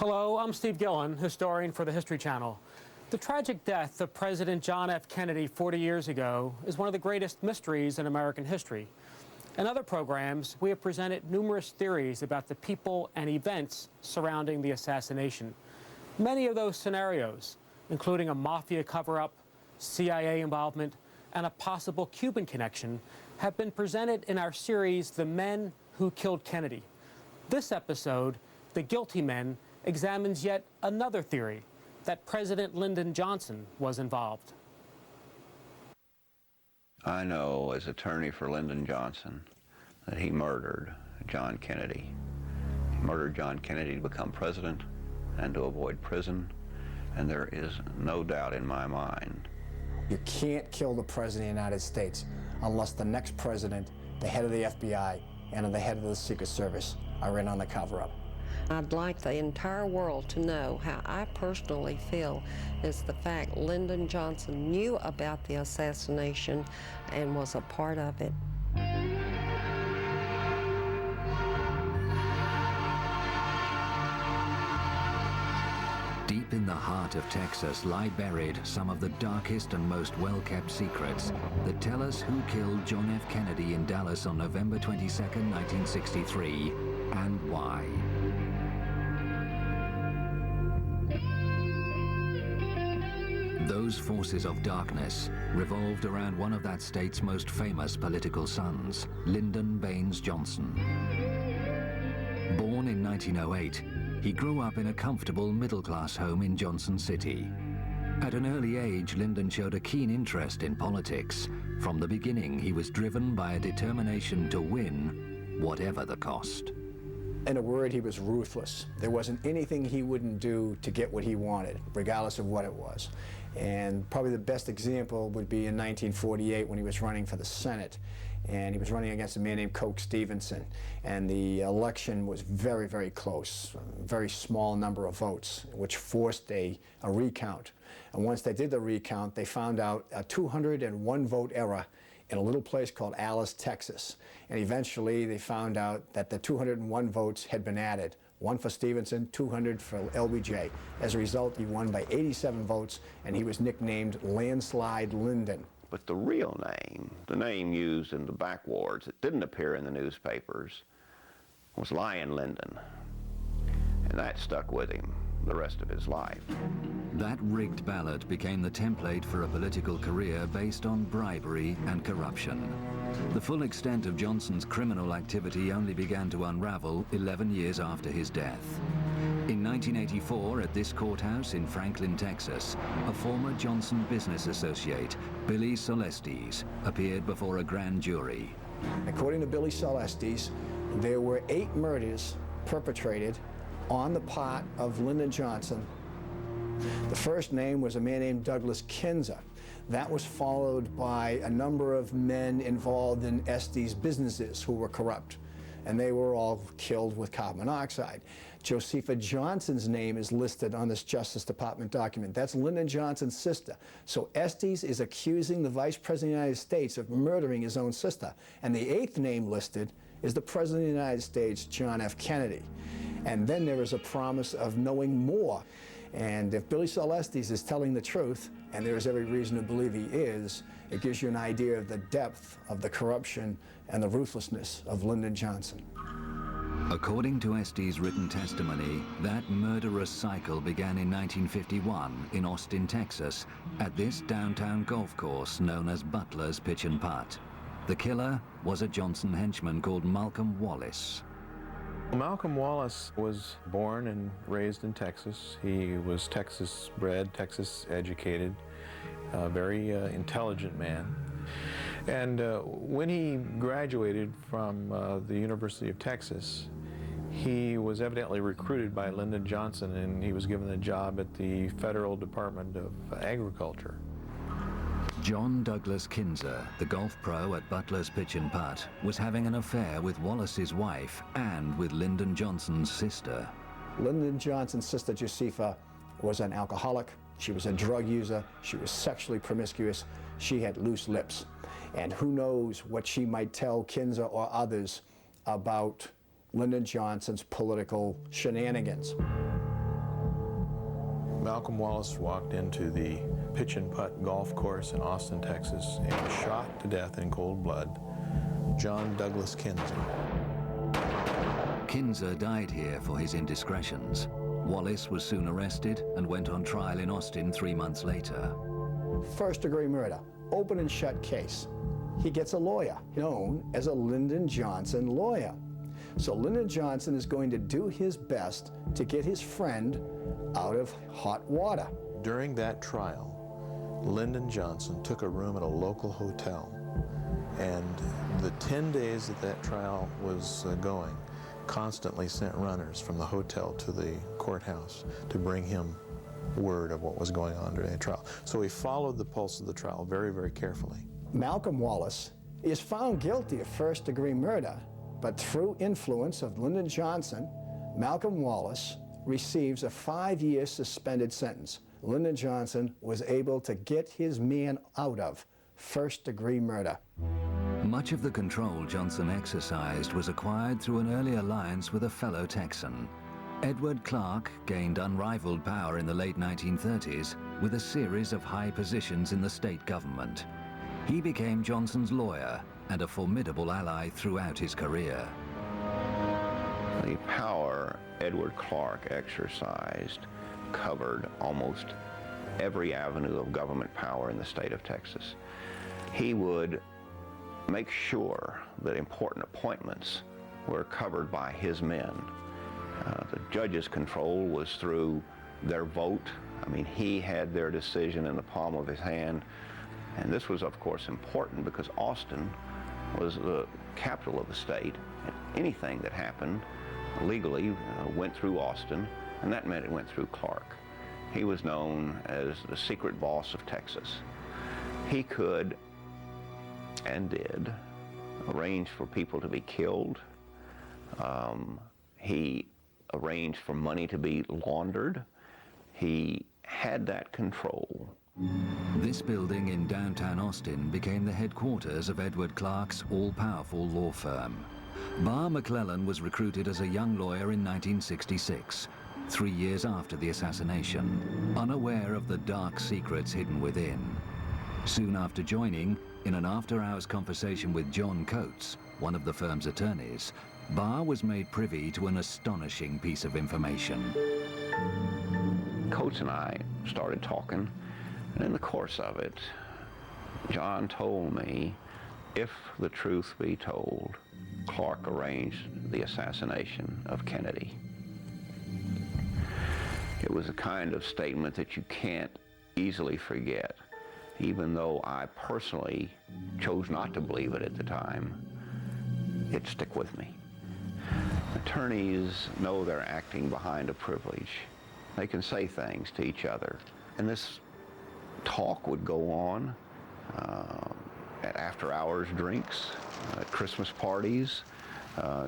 Hello, I'm Steve Gillen, historian for the History Channel. The tragic death of President John F. Kennedy 40 years ago is one of the greatest mysteries in American history. In other programs, we have presented numerous theories about the people and events surrounding the assassination. Many of those scenarios, including a mafia cover-up, CIA involvement, and a possible Cuban connection, have been presented in our series, The Men Who Killed Kennedy. This episode, The Guilty Men, examines yet another theory, that President Lyndon Johnson was involved. I know, as attorney for Lyndon Johnson, that he murdered John Kennedy. He murdered John Kennedy to become president and to avoid prison, and there is no doubt in my mind. You can't kill the President of the United States unless the next president, the head of the FBI, and the head of the Secret Service are in on the cover-up. I'd like the entire world to know how I personally feel is the fact Lyndon Johnson knew about the assassination and was a part of it. Deep in the heart of Texas lie buried some of the darkest and most well-kept secrets that tell us who killed John F. Kennedy in Dallas on November 22, 1963, and why. Those forces of darkness revolved around one of that state's most famous political sons, Lyndon Baines Johnson. Born in 1908, he grew up in a comfortable middle-class home in Johnson City. At an early age, Lyndon showed a keen interest in politics. From the beginning, he was driven by a determination to win, whatever the cost. In a word, he was ruthless. There wasn't anything he wouldn't do to get what he wanted, regardless of what it was. And probably the best example would be in 1948 when he was running for the Senate. And he was running against a man named Coke Stevenson. And the election was very, very close, a very small number of votes, which forced a recount. And once they did the recount, they found out a 201 vote error in a little place called Alice, Texas. And eventually they found out that the 201 votes had been added. 1 for Stevenson, 200 for LBJ. As a result, he won by 87 votes, and he was nicknamed Landslide Lyndon. But the real name, the name used in the backwards that didn't appear in the newspapers, was Lion Lyndon. And that stuck with him the rest of his life. That rigged ballot became the template for a political career based on bribery and corruption. The full extent of Johnson's criminal activity only began to unravel 11 years after his death. In 1984, at this courthouse in Franklin, Texas, a former Johnson business associate, Billy Celestes, appeared before a grand jury. According to Billy Celestes, there were 8 murders perpetrated on the part of Lyndon Johnson. The first name was a man named Douglas Kinzer. That was followed by a number of men involved in Estes businesses who were corrupt, and they were all killed with carbon monoxide. Josepha Johnson's name is listed on this Justice Department document. That's Lyndon Johnson's sister. So Estes is accusing the Vice President of the United States of murdering his own sister. And the 8th name listed is the President of the United States, John F. Kennedy. And then there is a promise of knowing more. And if Billy Celestes is telling the truth, and there is every reason to believe he is, it gives you an idea of the depth of the corruption and the ruthlessness of Lyndon Johnson. According to Estes' written testimony, that murderous cycle began in 1951 in Austin, Texas, at this downtown golf course known as Butler's Pitch and Putt. The killer was a Johnson henchman called Malcolm Wallace. Malcolm Wallace was born and raised in Texas. He was Texas bred, Texas educated, a very intelligent man. And when he graduated from the University of Texas, he was evidently recruited by Lyndon Johnson, and he was given a job at the Federal Department of Agriculture. John Douglas Kinzer, the golf pro at Butler's Pitch and Putt, was having an affair with Wallace's wife and with Lyndon Johnson's sister. Lyndon Johnson's sister, Josepha, was an alcoholic. She was a drug user. She was sexually promiscuous. She had loose lips. And who knows what she might tell Kinzer or others about Lyndon Johnson's political shenanigans. Malcolm Wallace walked into the pitch and putt golf course in Austin, Texas, and shot to death in cold blood John Douglas Kinzer. Kinzer died here for his indiscretions. Wallace was soon arrested and went on trial in Austin 3 months later. First-degree murder, open and shut case. He gets a lawyer, known as a Lyndon Johnson lawyer. So Lyndon Johnson is going to do his best to get his friend out of hot water. During that trial, Lyndon Johnson took a room at a local hotel, and the 10 days that that trial was going, constantly sent runners from the hotel to the courthouse to bring him word of what was going on during the trial. So he followed the pulse of the trial very, very carefully. Malcolm Wallace is found guilty of first-degree murder, but through influence of Lyndon Johnson, Malcolm Wallace receives a 5-year suspended sentence. Lyndon Johnson was able to get his man out of first-degree murder. Much of the control Johnson exercised was acquired through an early alliance with a fellow Texan. Edward Clark gained unrivaled power in the late 1930s with a series of high positions in the state government. He became Johnson's lawyer and a formidable ally throughout his career. The power Edward Clark exercised covered almost every avenue of government power in the state of Texas. He would make sure that important appointments were covered by his men. The judges' control was through their vote. I mean, he had their decision in the palm of his hand. And this was, of course, important because Austin was the capital of the state. And anything that happened legally went through Austin, and that meant it went through Clark. He was known as the secret boss of Texas. He could and did arrange for people to be killed. He arranged for money to be laundered. He had that control. This building in downtown Austin became the headquarters of Edward Clark's all-powerful law firm. Barr McClellan was recruited as a young lawyer in 1966, 3 years after the assassination, unaware of the dark secrets hidden within. Soon after joining, in an after-hours conversation with John Coates, one of the firm's attorneys, Barr was made privy to an astonishing piece of information. Coates and I started talking, and in the course of it, John told me, if the truth be told, Clark arranged the assassination of Kennedy. It was a kind of statement that you can't easily forget, even though I personally chose not to believe it at the time. It stuck with me. Attorneys know they're acting behind a privilege. They can say things to each other. And this talk would go on at after-hours drinks, at Christmas parties,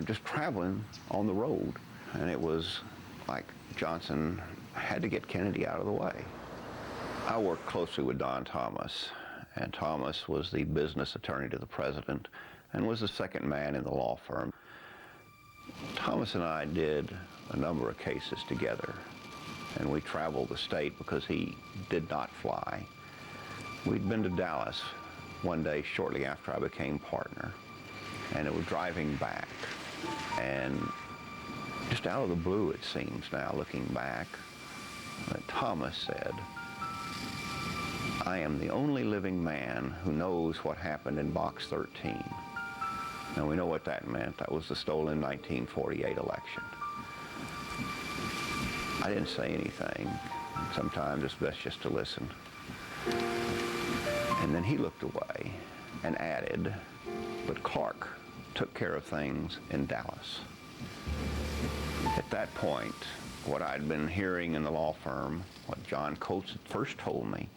just traveling on the road. And it was like Johnson had to get Kennedy out of the way. I worked closely with Don Thomas, and Thomas was the business attorney to the president and was the second man in the law firm. Thomas and I did a number of cases together, and we traveled the state because he did not fly. We'd been to Dallas one day shortly after I became partner, and it was driving back, and just out of the blue, it seems now, looking back, that Thomas said, "I am the only living man who knows what happened in Box 13. Now, we know what that meant. That was the stolen 1948 election. I didn't say anything. Sometimes it's best just to listen. And then he looked away and added, but Clark took care of things in Dallas. At that point, what I'd been hearing in the law firm, what John Coates had first told me,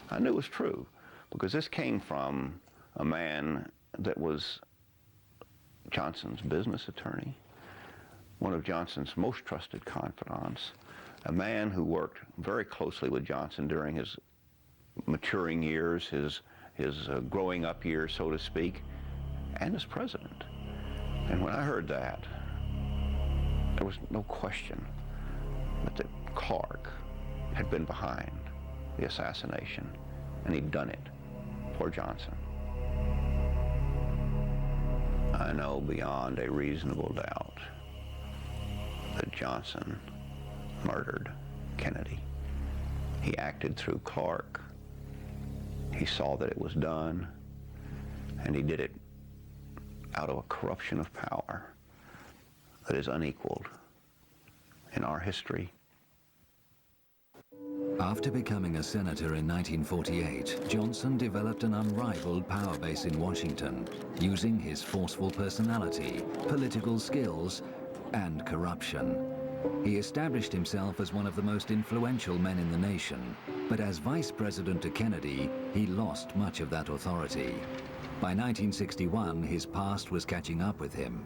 I knew was true, because this came from a man that was Johnson's business attorney, one of Johnson's most trusted confidants, a man who worked very closely with Johnson during his maturing years, his growing up years, so to speak, and as president. And when I heard that, there was no question but that Clark had been behind the assassination, and he'd done it for Johnson. I know beyond a reasonable doubt that Johnson murdered Kennedy. He acted through Clark. He saw that it was done, and he did it out of a corruption of power that is unequaled in our history. After becoming a senator in 1948, Johnson developed an unrivaled power base in Washington, using his forceful personality, political skills, and corruption. He established himself as one of the most influential men in the nation, but as vice president to Kennedy, he lost much of that authority. By 1961, his past was catching up with him.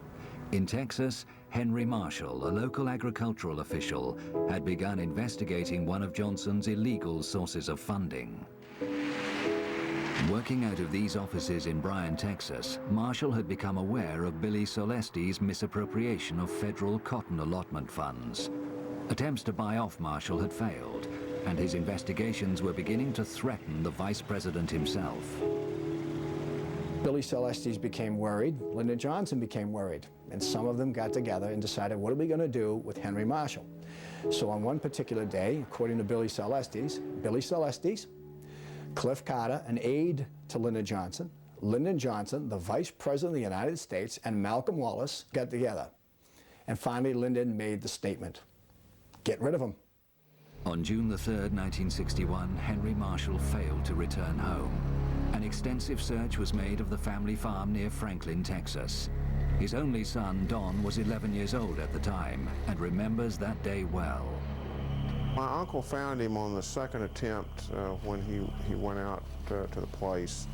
In Texas, Henry Marshall, a local agricultural official, had begun investigating one of Johnson's illegal sources of funding. Working out of these offices in Bryan, Texas, Marshall had become aware of Billy Solesti's misappropriation of federal cotton allotment funds. Attempts to buy off Marshall had failed, and his investigations were beginning to threaten the vice president himself. Billy Solestes became worried, Lyndon Johnson became worried, and some of them got together and decided, what are we going to do with Henry Marshall? So on one particular day, according to Billy Solestes, Cliff Carter, an aide to Lyndon Johnson, the vice president of the United States, and Malcolm Wallace got together. And finally, Lyndon made the statement, get rid of him. On June the 3rd, 1961, Henry Marshall failed to return home. An extensive search was made of the family farm near Franklin, Texas. His only son, Don, was 11 years old at the time and remembers that day well. My uncle found him on the second attempt when he went out to the place.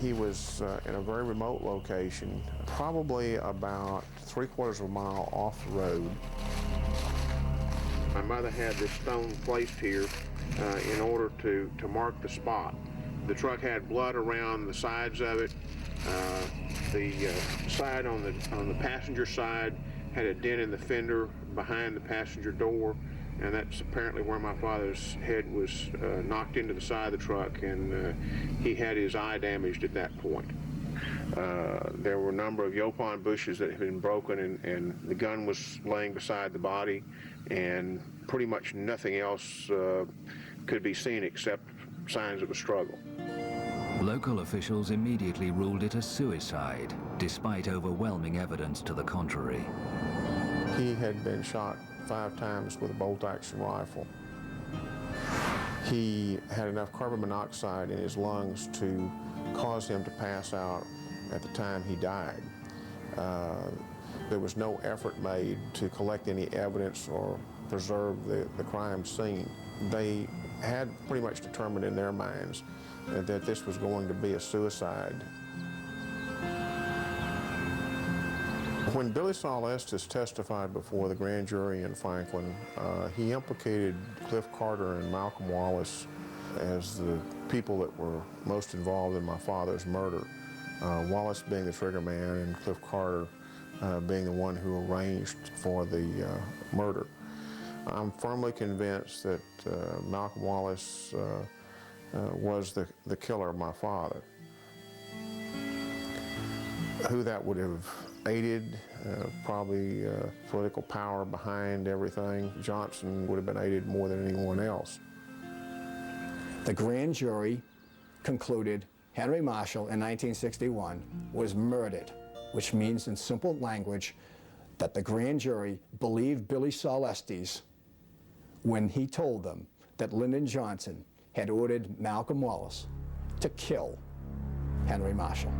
He was in a very remote location, probably about 3/4 of a mile off the road. My mother had this stone placed here in order to mark the spot. The truck had blood around the sides of it. The side on the passenger side had a dent in the fender behind the passenger door, and that's apparently where my father's head was knocked into the side of the truck, and he had his eye damaged at that point. There were a number of yopon bushes that had been broken, and the gun was laying beside the body, and pretty much nothing else could be seen except signs of a struggle. Local officials immediately ruled it a suicide, despite overwhelming evidence to the contrary. He had been shot 5 times with a bolt-action rifle. He had enough carbon monoxide in his lungs to cause him to pass out at the time he died. There was no effort made to collect any evidence or preserve the crime scene. They had pretty much determined in their minds that this was going to be a suicide. When Billy Solestes testified before the grand jury in Franklin, he implicated Cliff Carter and Malcolm Wallace as the people that were most involved in my father's murder. Wallace being the trigger man and Cliff Carter being the one who arranged for the murder. I'm firmly convinced that Malcolm Wallace was the killer of my father. Who that would have aided, probably political power behind everything. Johnson would have been aided more than anyone else. The grand jury concluded Henry Marshall in 1961 was murdered, which means in simple language that the grand jury believed Billy Solestes when he told them that Lyndon Johnson had ordered Malcolm Wallace to kill Henry Marshall.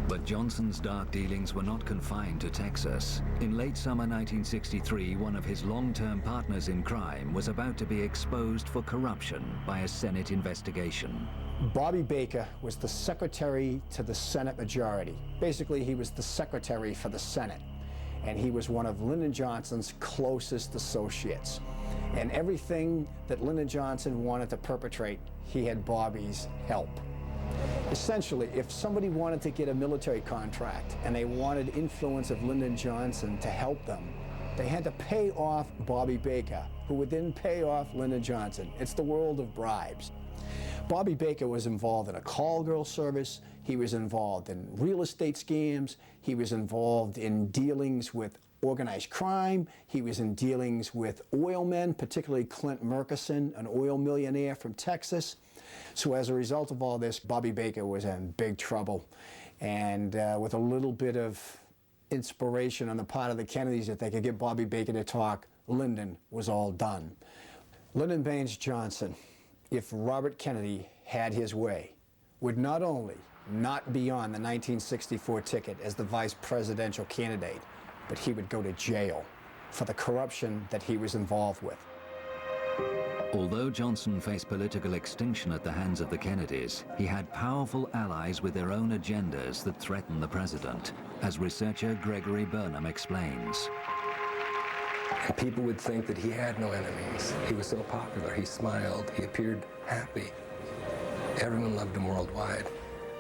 But Johnson's dark dealings were not confined to Texas. In late summer 1963, one of his long-term partners in crime was about to be exposed for corruption by a Senate investigation. Bobby Baker was the secretary to the Senate majority. Basically, he was the secretary for the Senate, and he was one of Lyndon Johnson's closest associates. And everything that Lyndon Johnson wanted to perpetrate, he had Bobby's help. Essentially, if somebody wanted to get a military contract and they wanted influence of Lyndon Johnson to help them, They had to pay off Bobby Baker, who would then pay off Lyndon Johnson. It's the world of bribes. Bobby Baker was involved in a call girl service. He was involved in real estate scams. He was involved in dealings with organized crime. He was in dealings with oil men, particularly Clint Murchison, an oil millionaire from Texas. So as a result of all this, Bobby Baker was in big trouble. And with a little bit of inspiration on the part of the Kennedys that they could get Bobby Baker to talk, Lyndon was all done. Lyndon Baines Johnson, if Robert Kennedy had his way, would not only not be on the 1964 ticket as the vice presidential candidate, but he would go to jail for the corruption that he was involved with. Although Johnson faced political extinction at the hands of the Kennedys, he had powerful allies with their own agendas that threatened the president, as researcher Gregory Burnham explains. And people would think that he had no enemies. He was so popular, he smiled, he appeared happy. Everyone loved him worldwide.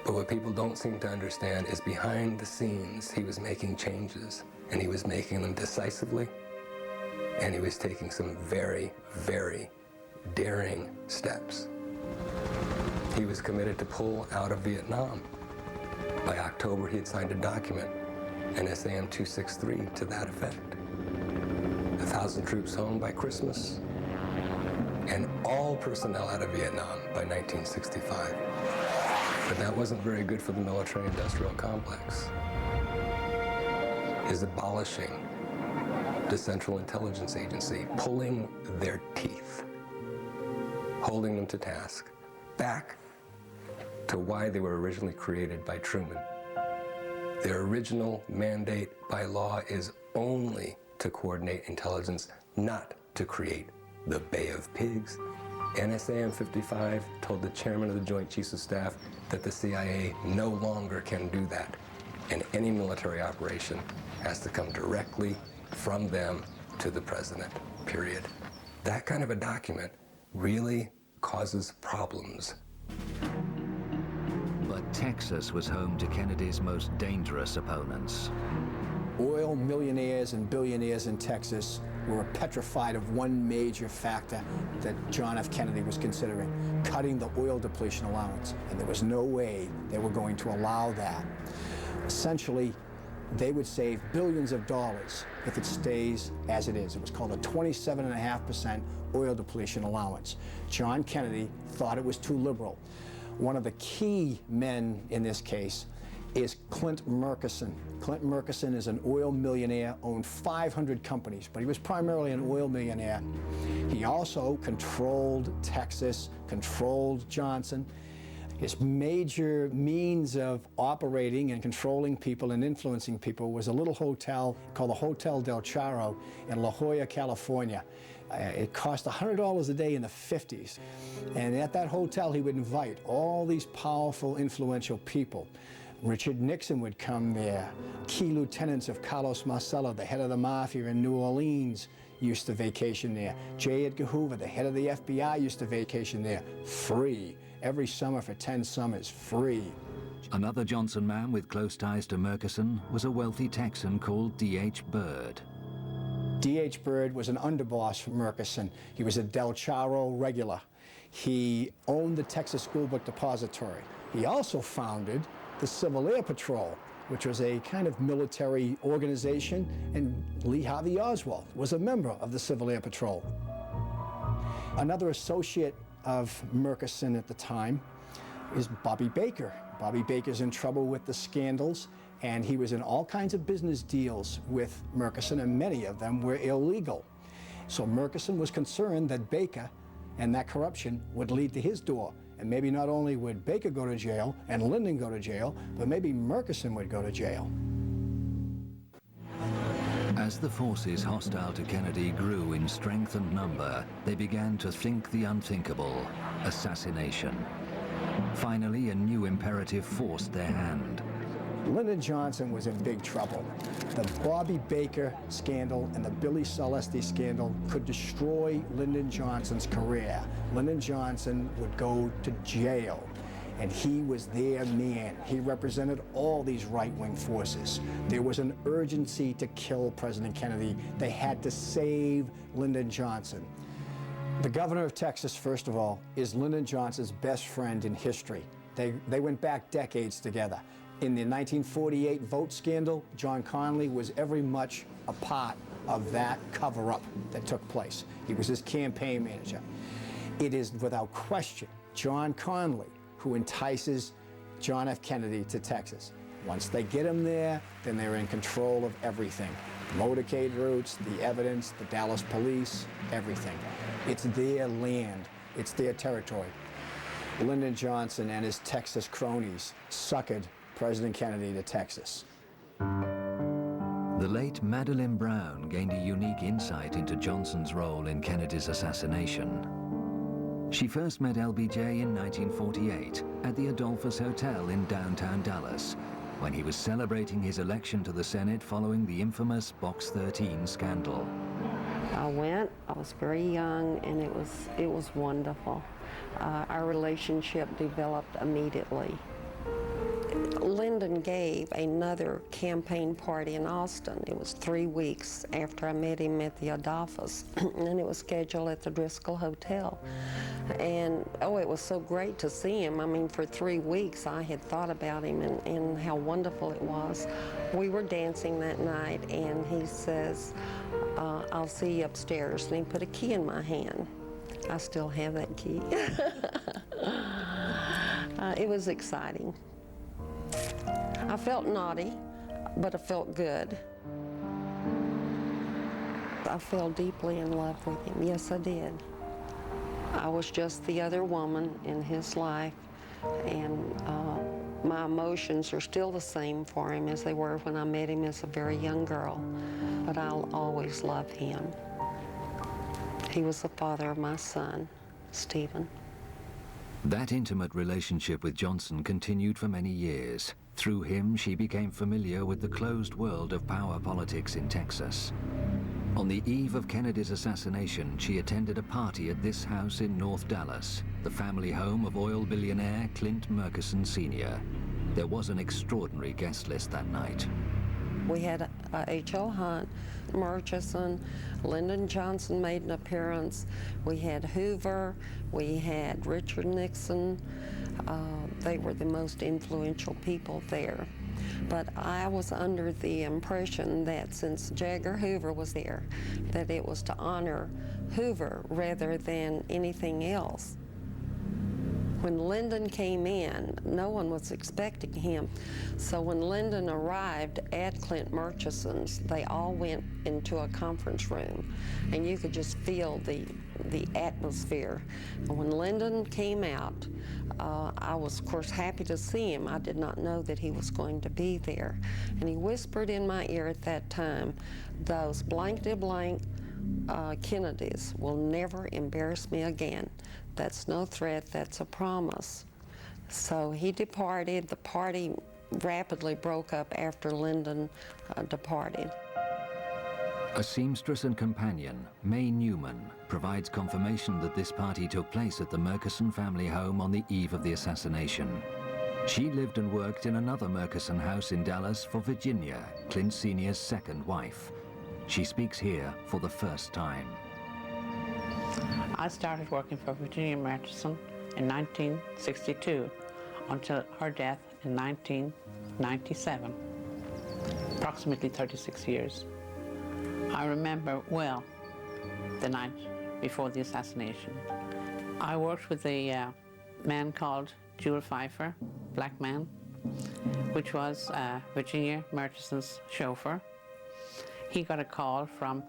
But what people don't seem to understand is behind the scenes, he was making changes, and he was making them decisively, and he was taking some very, very daring steps. He was committed to pull out of Vietnam. By October, he had signed a document, an SAM 263, to that effect. 1,000 troops home by Christmas, and all personnel out of Vietnam by 1965. But that wasn't very good for the military-industrial complex. Is abolishing the Central Intelligence Agency, pulling their teeth, holding them to task, back to why they were originally created by Truman. Their original mandate by law is only to coordinate intelligence, not to create the Bay of Pigs. NSAM 55 told the chairman of the Joint Chiefs of Staff that the CIA no longer can do that, and any military operation has to come directly from them to the president, period. That kind of a document really causes problems. But Texas was home to Kennedy's most dangerous opponents. Oil millionaires and billionaires in Texas were petrified of one major factor that John F. Kennedy was considering, cutting the oil depletion allowance. And there was no way they were going to allow that. Essentially, they would save billions of dollars if it stays as it is. It was called a 27.5% oil depletion allowance. John Kennedy thought it was too liberal. One of the key men in this case is Clint Murchison. Clint Murchison is an oil millionaire, owned 500 companies, but he was primarily an oil millionaire. He also controlled Texas, controlled Johnson. His major means of operating and controlling people and influencing people was a little hotel called the Hotel Del Charro in La Jolla, California. It cost $100 a day in the 50s. And at that hotel, he would invite all these powerful, influential people. Richard Nixon would come there. Key lieutenants of Carlos Marcello, the head of the mafia in New Orleans, used to vacation there. J. Edgar Hoover, the head of the FBI, used to vacation there, free. Every summer for 10 summers, free. Another Johnson man with close ties to Murchison was a wealthy Texan called D.H. Byrd. D.H. Byrd was an underboss for Murchison. He was a Del Charro regular. He owned the Texas School Book Depository. He also founded the Civil Air Patrol, which was a kind of military organization, and Lee Harvey Oswald was a member of the Civil Air Patrol. Another associate of Murchison at the time is Bobby Baker. Bobby Baker's in trouble with the scandals, and he was in all kinds of business deals with Murchison, and many of them were illegal. So Murchison was concerned that Baker and that corruption would lead to his door. And maybe not only would Baker go to jail and Lyndon go to jail, but maybe Murchison would go to jail. As the forces hostile to Kennedy grew in strength and number, they began to think the unthinkable: assassination. Finally, a new imperative forced their hand. Lyndon Johnson was in big trouble. The Bobby Baker scandal and the Billy Celeste scandal could destroy Lyndon Johnson's career. Lyndon Johnson would go to jail. and he was their man. He represented all these right-wing forces. There was an urgency to kill President Kennedy. They had to save Lyndon Johnson. The governor of Texas, first of all, is Lyndon Johnson's best friend in history. They went back decades together. In the 1948 vote scandal, John Connally was every much a part of that cover-up that took place. He was his campaign manager. It is without question John Connally who entices John F. Kennedy to Texas. Once they get him there, then they're in control of everything. Motorcade routes, the evidence, the Dallas police, everything. It's their land, it's their territory. Lyndon Johnson and his Texas cronies suckered President Kennedy to Texas. The late Madeline Brown gained a unique insight into Johnson's role in Kennedy's assassination. She first met LBJ in 1948 at the Adolphus Hotel in downtown Dallas, when he was celebrating his election to the Senate following the infamous Box 13 scandal. I went, I was very young, and it was wonderful. Our relationship developed immediately. Lyndon gave another campaign party in Austin. It was 3 weeks after I met him at the Adolphus, and it was scheduled at the Driscoll Hotel. And, oh, it was so great to see him. I mean, for 3 weeks I had thought about him and how wonderful it was. We were dancing that night, and he says, I'll see you upstairs, and he put a key in my hand. I still have that key. It was exciting. I felt naughty, but I felt good. I fell deeply in love with him. Yes, I did. I was just the other woman in his life, and my emotions are still the same for him as they were when I met him as a very young girl, but I'll always love him. He was the father of my son, Stephen. That intimate relationship with Johnson continued for many years. Through him, she became familiar with the closed world of power politics in Texas. On the eve of Kennedy's assassination, she attended a party at this house in North Dallas, the family home of oil billionaire Clint Murchison Sr. There was an extraordinary guest list that night. We had H.L. Hunt, Murchison, Lyndon Johnson made an appearance. We had Hoover, we had Richard Nixon. They were the most influential people there. But I was under the impression that since J. Edgar Hoover was there, that it was to honor Hoover rather than anything else. When Lyndon came in, no one was expecting him. So when Lyndon arrived at Clint Murchison's, they all went into a conference room, and you could just feel the atmosphere. And when Lyndon came out, I was, of course, happy to see him. I did not know that he was going to be there. And he whispered in my ear at that time, "Those blank-de-blank Kennedys will never embarrass me again. That's no threat, that's a promise." So he departed. The party rapidly broke up after Lyndon departed. A seamstress and companion, May Newman, provides confirmation that this party took place at the Murchison family home on the eve of the assassination. She lived and worked in another Murchison house in Dallas for Virginia, Clint Sr.'s second wife. She speaks here for the first time. I started working for Virginia Murchison in 1962 until her death in 1997, approximately 36 years. I remember well the night before the assassination. I worked with a man called Jewel Pfeiffer, black man, which was Virginia Murchison's chauffeur. He got a call from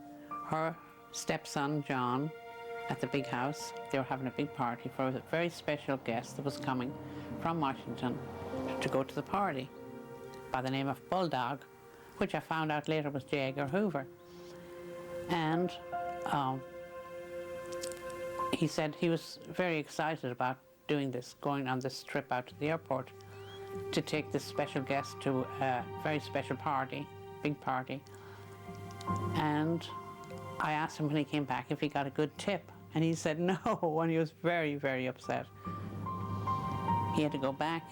her stepson, John, at the big house. They were having a big party for a very special guest that was coming from Washington to go to the party by the name of Bulldog, which I found out later was J. Edgar Hoover. And he said he was very excited about doing this, going on this trip out to the airport to take this special guest to a very special party, big party. And I asked him when he came back if he got a good tip, and he said no, and he was very, very upset. He had to go back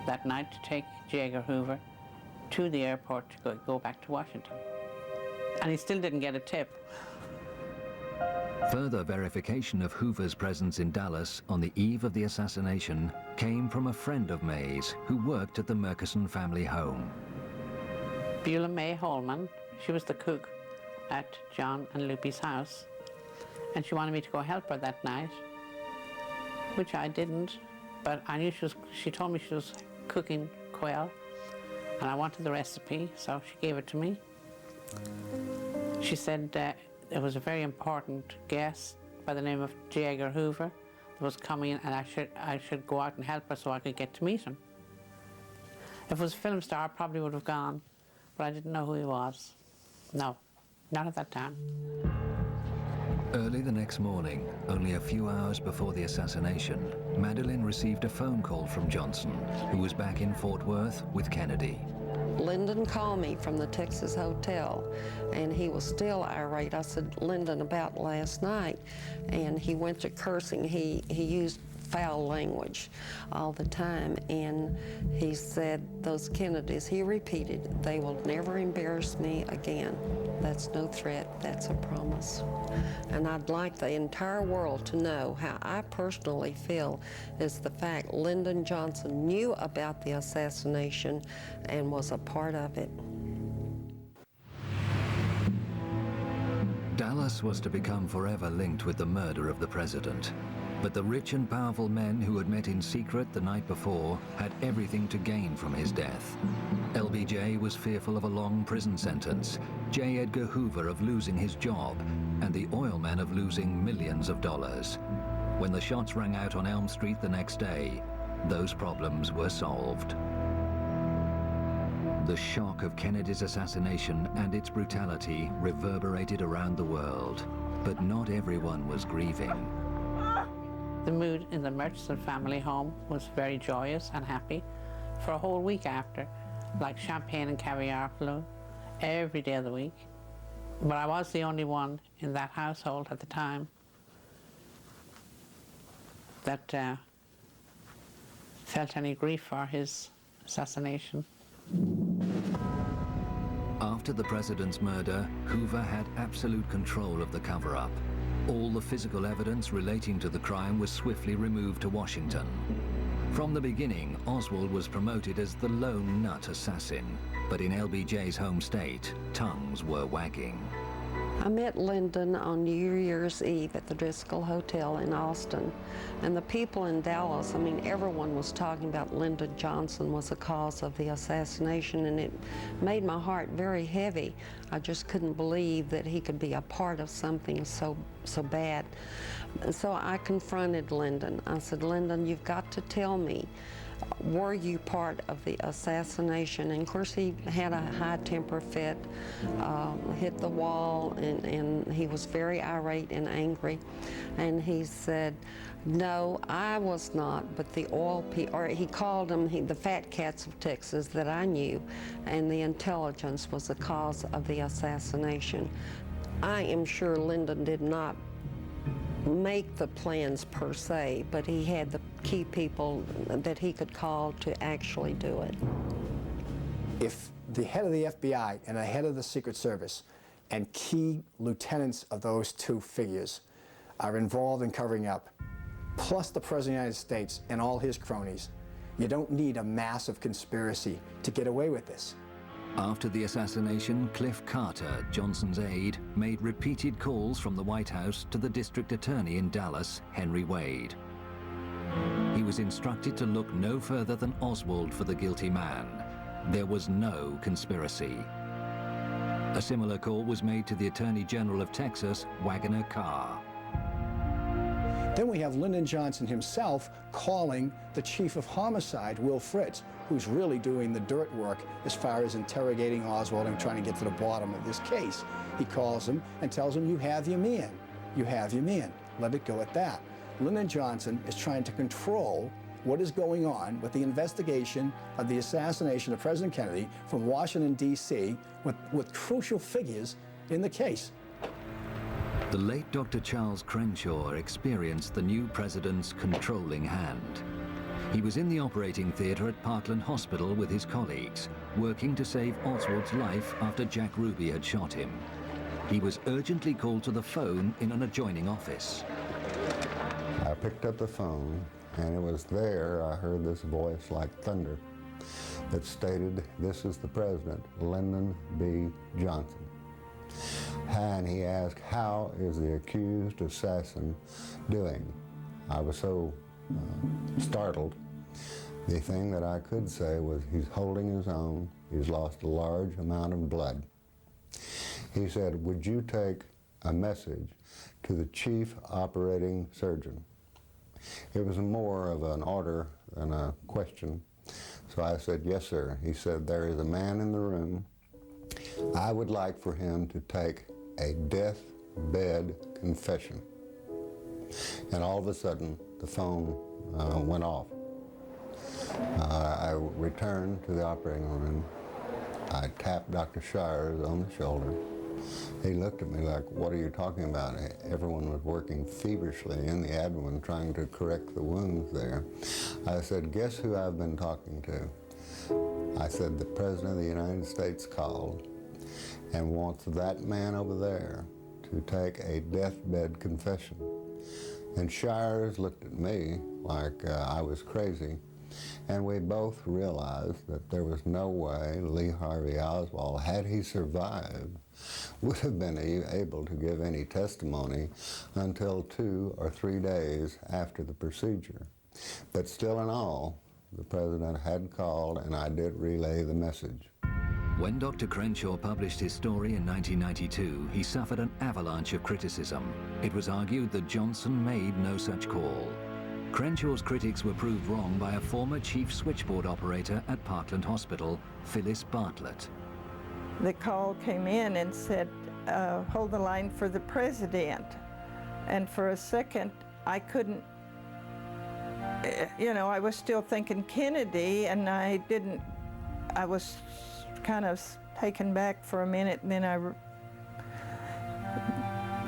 that night to take J. Edgar Hoover to the airport to go back to Washington. And he still didn't get a tip. Further verification of Hoover's presence in Dallas on the eve of the assassination came from a friend of May's who worked at the Murchison family home. Beulah May Holman, she was the cook at John and Lupe's house, and she wanted me to go help her that night, which I didn't, but I knew she told me she was cooking quail, and I wanted the recipe, so she gave it to me. She said it was a very important guest by the name of J. Edgar Hoover that was coming, and I should go out and help her so I could get to meet him. If it was a film star, I probably would have gone, but I didn't know who he was. No, not at that time. Early the next morning, only a few hours before the assassination, Madeline received a phone call from Johnson, who was back in Fort Worth with Kennedy. Lyndon called me from the Texas hotel, and he was still irate. I said, Lyndon, about last night, and he went to cursing. He used foul language all the time, and he said, those Kennedys, he repeated, they will never embarrass me again. That's no threat, that's a promise. And I'd like the entire world to know how I personally feel is the fact Lyndon Johnson knew about the assassination and was a part of it. Dallas was to become forever linked with the murder of the president. But the rich and powerful men who had met in secret the night before had everything to gain from his death. LBJ was fearful of a long prison sentence, J. Edgar Hoover of losing his job, and the oil men of losing millions of dollars. When the shots rang out on Elm Street the next day, those problems were solved. The shock of Kennedy's assassination and its brutality reverberated around the world, but not everyone was grieving. The mood in the Murchison family home was very joyous and happy for a whole week after, like champagne and caviar flew every day of the week. But I was the only one in that household at the time that felt any grief for his assassination. After the president's murder, Hoover had absolute control of the cover-up. All the physical evidence relating to the crime was swiftly removed to Washington. From the beginning, Oswald was promoted as the lone nut assassin, but in LBJ's home state, tongues were wagging. I met Lyndon on New Year's Eve at the Driscoll Hotel in Austin, and the people in Dallas, I mean, everyone was talking about Lyndon Johnson was the cause of the assassination, and it made my heart very heavy. I just couldn't believe that he could be a part of something so bad. And so I confronted Lyndon. I said, Lyndon, you've got to tell me, were you part of the assassination? And of course he had a high temper fit, hit the wall, and he was very irate and angry. And he said, no, I was not, but the oil people, or he called them the fat cats of Texas that I knew, and the intelligence was the cause of the assassination. I am sure Lyndon did not make the plans per se, but he had the key people that he could call to actually do it. If the head of the FBI and the head of the Secret Service and key lieutenants of those two figures are involved in covering up, plus the President of the United States and all his cronies, you don't need a massive conspiracy to get away with this. After the assassination, Cliff Carter, Johnson's aide, made repeated calls from the White House to the district attorney in Dallas, Henry Wade. He was instructed to look no further than Oswald for the guilty man. There was no conspiracy. A similar call was made to the Attorney General of Texas, Waggoner Carr. Then we have Lyndon Johnson himself calling the chief of homicide, Will Fritz, who's really doing the dirt work as far as interrogating Oswald and trying to get to the bottom of this case. He calls him and tells him, you have your man. You have your man. Let it go at that. Lyndon Johnson is trying to control what is going on with the investigation of the assassination of President Kennedy from Washington, D.C., with crucial figures in the case. The late Dr. Charles Crenshaw experienced the new president's controlling hand. He was in the operating theatre at Parkland Hospital with his colleagues, working to save Oswald's life after Jack Ruby had shot him. He was urgently called to the phone in an adjoining office. I picked up the phone, and it was there I heard this voice like thunder that stated, "This is the President, Lyndon B. Johnson." And he asked, "How is the accused assassin doing?" I was so startled. The thing that I could say was, "He's holding his own. He's lost a large amount of blood." He said, "Would you take a message to the chief operating surgeon?" It was more of an order than a question. So I said, "Yes, sir." He said, "There is a man in the room. I would like for him to take a deathbed confession." And all of a sudden, the phone went off. I returned to the operating room. I tapped Dr. Shires on the shoulder. He looked at me like, "What are you talking about?" Everyone was working feverishly in the abdomen trying to correct the wounds there. I said, "Guess who I've been talking to?" I said, "The President of the United States called and wants that man over there to take a deathbed confession." And Shires looked at me like I was crazy, and we both realized that there was no way Lee Harvey Oswald, had he survived, would have been able to give any testimony until 2 or 3 days after the procedure. But still in all, the President had called, and I did relay the message. When Dr. Crenshaw published his story in 1992, he suffered an avalanche of criticism. It was argued that Johnson made no such call. Crenshaw's critics were proved wrong by a former chief switchboard operator at Parkland Hospital, Phyllis Bartlett. The call came in and said, "Hold the line for the President." And for a second, I couldn't, you know, I was still thinking Kennedy, and I was kind of taken back for a minute, and then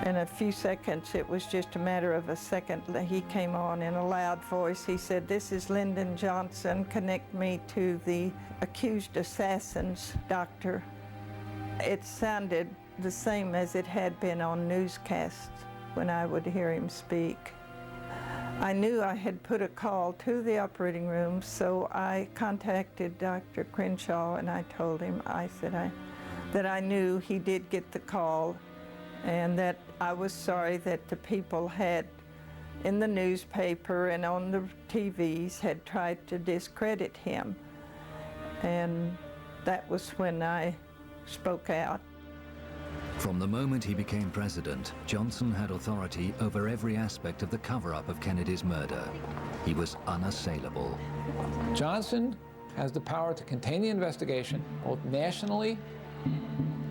in a few seconds, it was just a matter of a second, he came on in a loud voice. He said, "This is Lyndon Johnson. Connect me to the accused assassins, doctor." It sounded the same as it had been on newscasts when I would hear him speak. I knew I had put a call to the operating room, so I contacted Dr. Crenshaw, and I told him, that I knew he did get the call, and that I was sorry that the people had, in the newspaper and on the TVs, had tried to discredit him. And that was when I spoke out. From the moment he became president, Johnson had authority over every aspect of the cover-up of Kennedy's murder. He was unassailable. Johnson has the power to contain the investigation, both nationally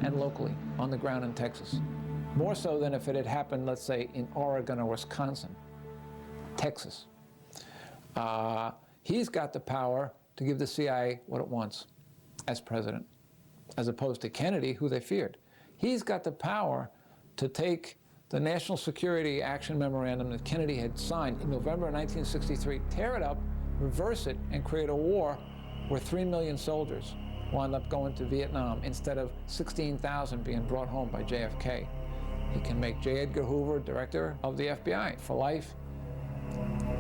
and locally, on the ground in Texas. More so than if it had happened, let's say, in Oregon or Wisconsin. Texas. He's got the power to give the CIA what it wants as president, as opposed to Kennedy, who they feared. He's got the power to take the National Security Action Memorandum that Kennedy had signed in November 1963, tear it up, reverse it, and create a war where 3 million soldiers wound up going to Vietnam instead of 16,000 being brought home by JFK. He can make J. Edgar Hoover director of the FBI for life.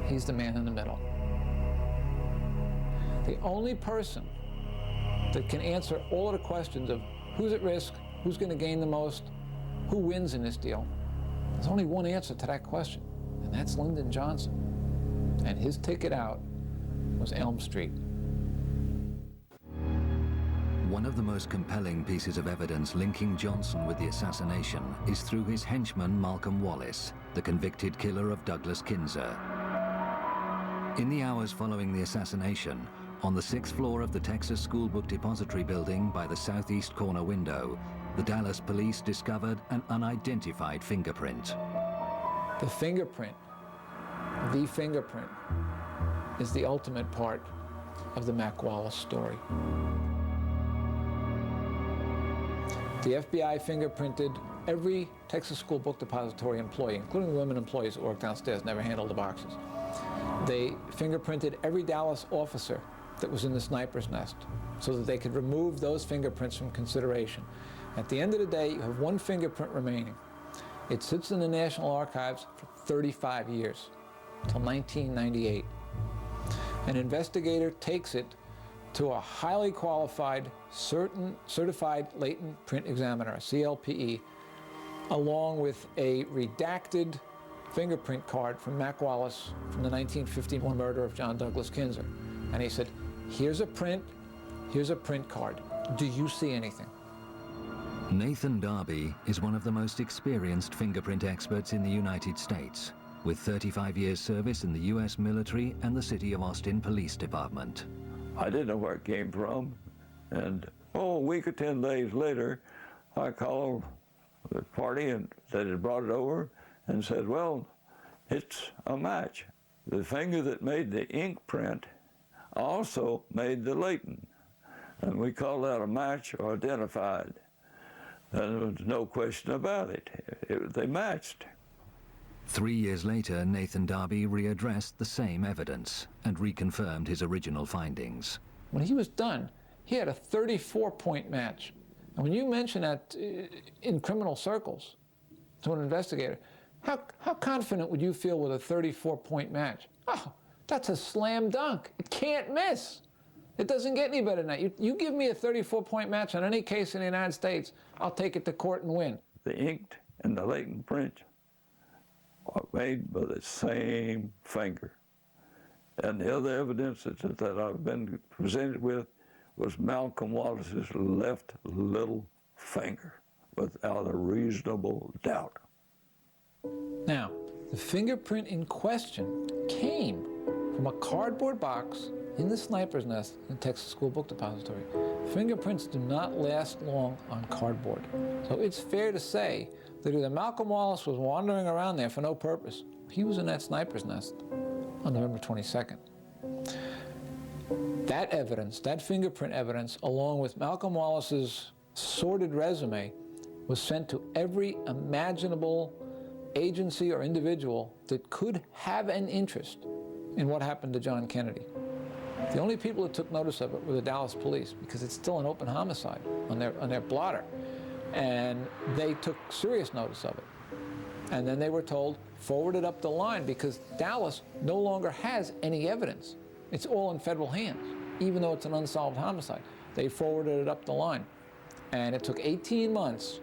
He's the man in the middle. The only person that can answer all of the questions of who's at risk, who's going to gain the most, who wins in this deal, there's only one answer to that question, and that's Lyndon Johnson. And his ticket out was Elm Street. One of the most compelling pieces of evidence linking Johnson with the assassination is through his henchman Malcolm Wallace, the convicted killer of Douglas Kinzer. In the hours following the assassination, on the 6th floor of the Texas School Book Depository building by the southeast corner window, the Dallas police discovered an unidentified fingerprint. The fingerprint is the ultimate part of the Mac Wallace story. The FBI fingerprinted every Texas School Book Depository employee, including the women employees that worked downstairs, never handled the boxes. They fingerprinted every Dallas officer that was in the sniper's nest so that they could remove those fingerprints from consideration. At the end of the day, you have one fingerprint remaining. It sits in the National Archives for 35 years, until 1998. An investigator takes it to a highly qualified, certified latent print examiner, a CLPE, along with a redacted fingerprint card from Mac Wallace from the 1951 murder of John Douglas Kinzer. And he said, here's a print card. Do you see anything? Nathan Darby is one of the most experienced fingerprint experts in the United States, with 35 years service in the U.S. military and the City of Austin Police Department. I didn't know where it came from, and a week or 10 days later, I called the party that had brought it over and said, well, it's a match. The finger that made the ink print also made the latent, and we call that a match or identified. And there was no question about it. They matched. 3 years later, Nathan Darby readdressed the same evidence and reconfirmed his original findings. When he was done, he had a 34-point match. And when you mention that in criminal circles to an investigator, how confident would you feel with a 34-point match? Oh, that's a slam dunk. It can't miss. It doesn't get any better than that. You give me a 34-point match on any case in the United States, I'll take it to court and win. The inked and the latent print are made by the same finger. And the other evidence that I've been presented with was Malcolm Wallace's left little finger, without a reasonable doubt. Now, the fingerprint in question came from a cardboard box in the sniper's nest in the Texas School Book Depository. Fingerprints do not last long on cardboard. So it's fair to say that either Malcolm Wallace was wandering around there for no purpose, he was in that sniper's nest on November 22nd. That evidence, that fingerprint evidence, along with Malcolm Wallace's sordid resume, was sent to every imaginable agency or individual that could have an interest in what happened to John Kennedy. The only people that took notice of it were the Dallas police, because it's still an open homicide on their blotter. And they took serious notice of it. And then they were told, forward it up the line, because Dallas no longer has any evidence. It's all in federal hands, even though it's an unsolved homicide. They forwarded it up the line. And it took 18 months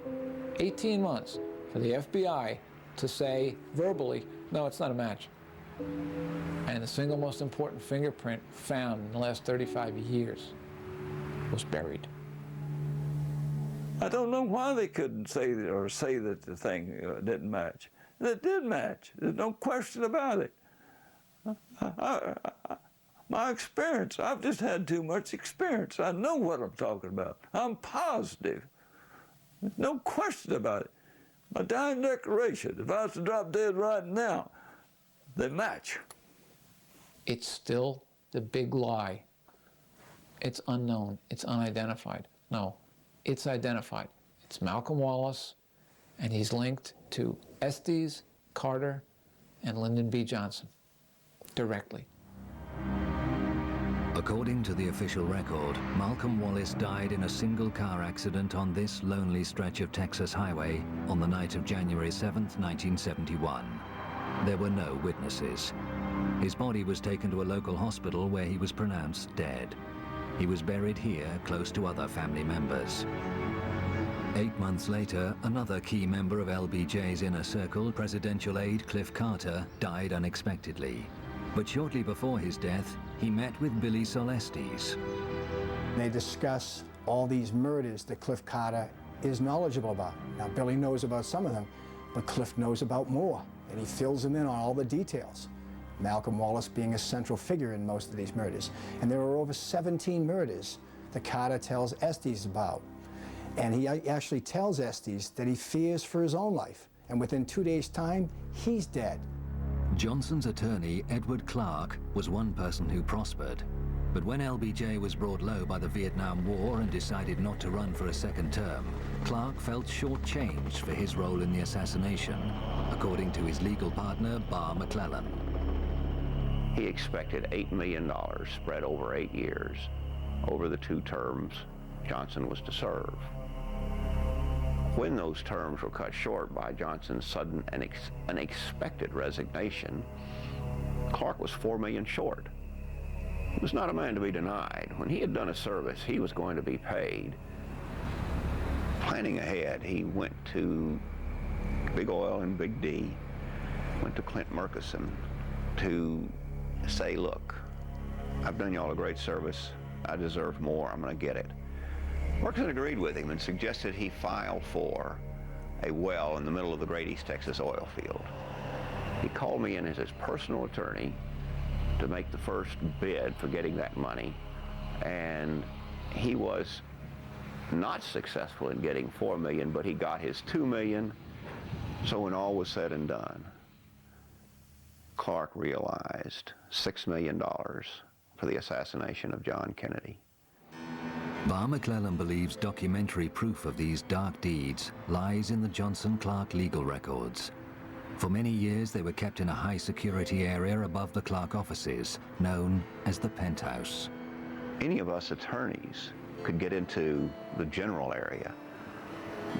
for the FBI to say verbally, no, it's not a match. And the single most important fingerprint found in the last 35 years was buried. I don't know why they couldn't say that the thing didn't match. It did match. There's no question about it. My experience, I've just had too much experience. I know what I'm talking about. I'm positive. There's no question about it. My dying declaration, if I was to drop dead right now, they match. It's still the big lie. It's unknown. It's unidentified. No, it's identified. It's Malcolm Wallace, and he's linked to Estes, Carter, and Lyndon B. Johnson directly. According to the official record, Malcolm Wallace died in a single car accident on this lonely stretch of Texas highway on the night of January 7th, 1971. There were no witnesses. His body was taken to a local hospital where he was pronounced dead. He was buried here close to other family members. 8 months later, another key member of LBJ's inner circle, presidential aide Cliff Carter, died unexpectedly. But shortly before his death, he met with Billy Solestes. They discuss all these murders that Cliff Carter is knowledgeable about. Now, Billy knows about some of them, but Cliff knows about more, and he fills him in on all the details. Malcolm Wallace being a central figure in most of these murders. And there are over 17 murders that Carter tells Estes about. And he actually tells Estes that he fears for his own life. And within 2 days' time, he's dead. Johnson's attorney, Edward Clark, was one person who prospered. But when LBJ was brought low by the Vietnam War and decided not to run for a second term, Clark felt shortchanged for his role in the assassination, according to his legal partner, Barr McClellan. He expected $8 million spread over 8 years, over the 2 terms Johnson was to serve. When those terms were cut short by Johnson's sudden and unexpected resignation, Clark was $4 million short. He was not a man to be denied. When he had done a service, he was going to be paid. Planning ahead, he went to Big Oil and Big D, went to Clint Murchison to say, look, I've done y'all a great service. I deserve more. I'm going to get it. Murchison agreed with him and suggested he file for a well in the middle of the great East Texas oil field. He called me in as his personal attorney to make the first bid for getting that money, and he was not successful in getting $4 million, but he got his $2 million. So when all was said and done, Clark realized $6 million for the assassination of John Kennedy. Barr McClellan believes documentary proof of these dark deeds lies in the Johnson-Clark legal records. For many years, they were kept in a high-security area above the Clark offices, known as the penthouse. Any of us attorneys could get into the general area,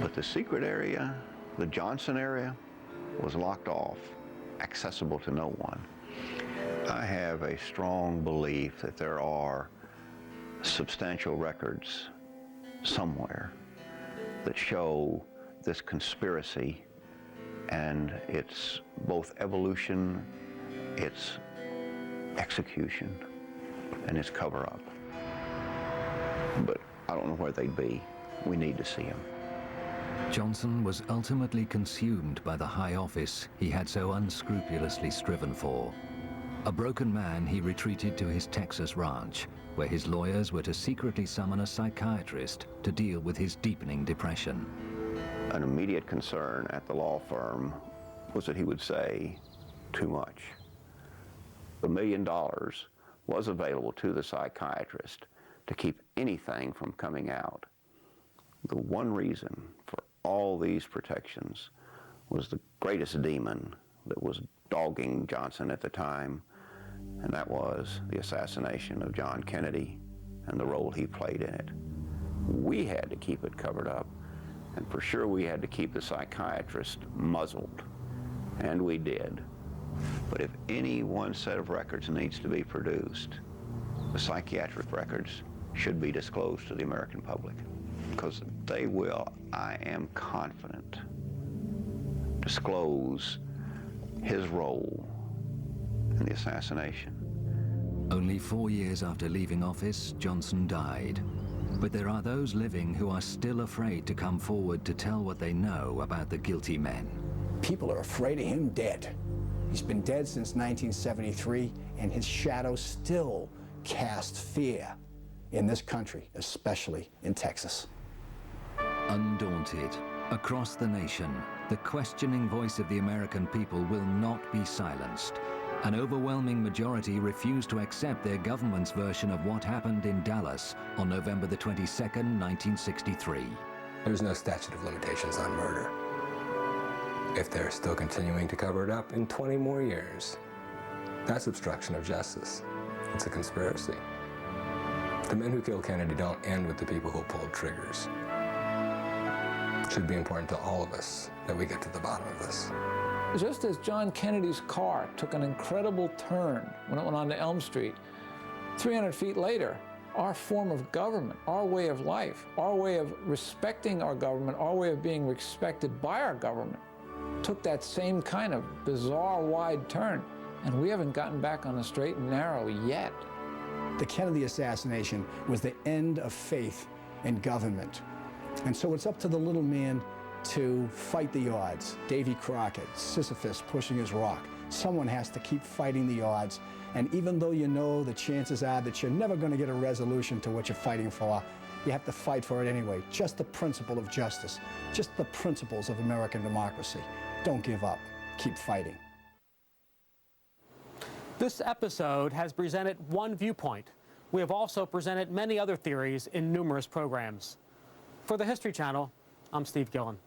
but the secret area, the Johnson area, was locked off, accessible to no one. I have a strong belief that there are substantial records somewhere that show this conspiracy and its both evolution, its execution, and its cover-up. But I don't know where they'd be. We need to see them. Johnson was ultimately consumed by the high office he had so unscrupulously striven for. A broken man, he retreated to his Texas ranch, where his lawyers were to secretly summon a psychiatrist to deal with his deepening depression. An immediate concern at the law firm was that he would say too much. $1 million was available to the psychiatrist to keep anything from coming out. The one reason for all these protections was the greatest demon that was dogging Johnson at the time, and that was the assassination of John Kennedy and the role he played in it. We had to keep it covered up, and for sure we had to keep the psychiatrist muzzled, and we did. But if any one set of records needs to be produced, the psychiatric records should be disclosed to the American public, because they will, I am confident, disclose his role in the assassination. Only 4 years after leaving office, Johnson died. But there are those living who are still afraid to come forward to tell what they know about the guilty men. People are afraid of him dead. He's been dead since 1973, and his shadow still casts fear in this country, especially in Texas. Undaunted, across the nation, the questioning voice of the American people will not be silenced. An overwhelming majority refuse to accept their government's version of what happened in Dallas on November the 22nd, 1963. There's no statute of limitations on murder. If they're still continuing to cover it up in 20 more years, that's obstruction of justice. It's a conspiracy. The men who killed Kennedy don't end with the people who pulled triggers. It should be important to all of us that we get to the bottom of this. Just as John Kennedy's car took an incredible turn when it went onto Elm Street, 300 feet later, our form of government, our way of life, our way of respecting our government, our way of being respected by our government, took that same kind of bizarre wide turn, and we haven't gotten back on the straight and narrow yet. The Kennedy assassination was the end of faith in government. And so it's up to the little man to fight the odds. Davy Crockett, Sisyphus pushing his rock. Someone has to keep fighting the odds. And even though you know the chances are that you're never going to get a resolution to what you're fighting for, you have to fight for it anyway. Just the principle of justice, just the principles of American democracy. Don't give up. Keep fighting. This episode has presented one viewpoint. We have also presented many other theories in numerous programs. For the History Channel, I'm Steve Gillen.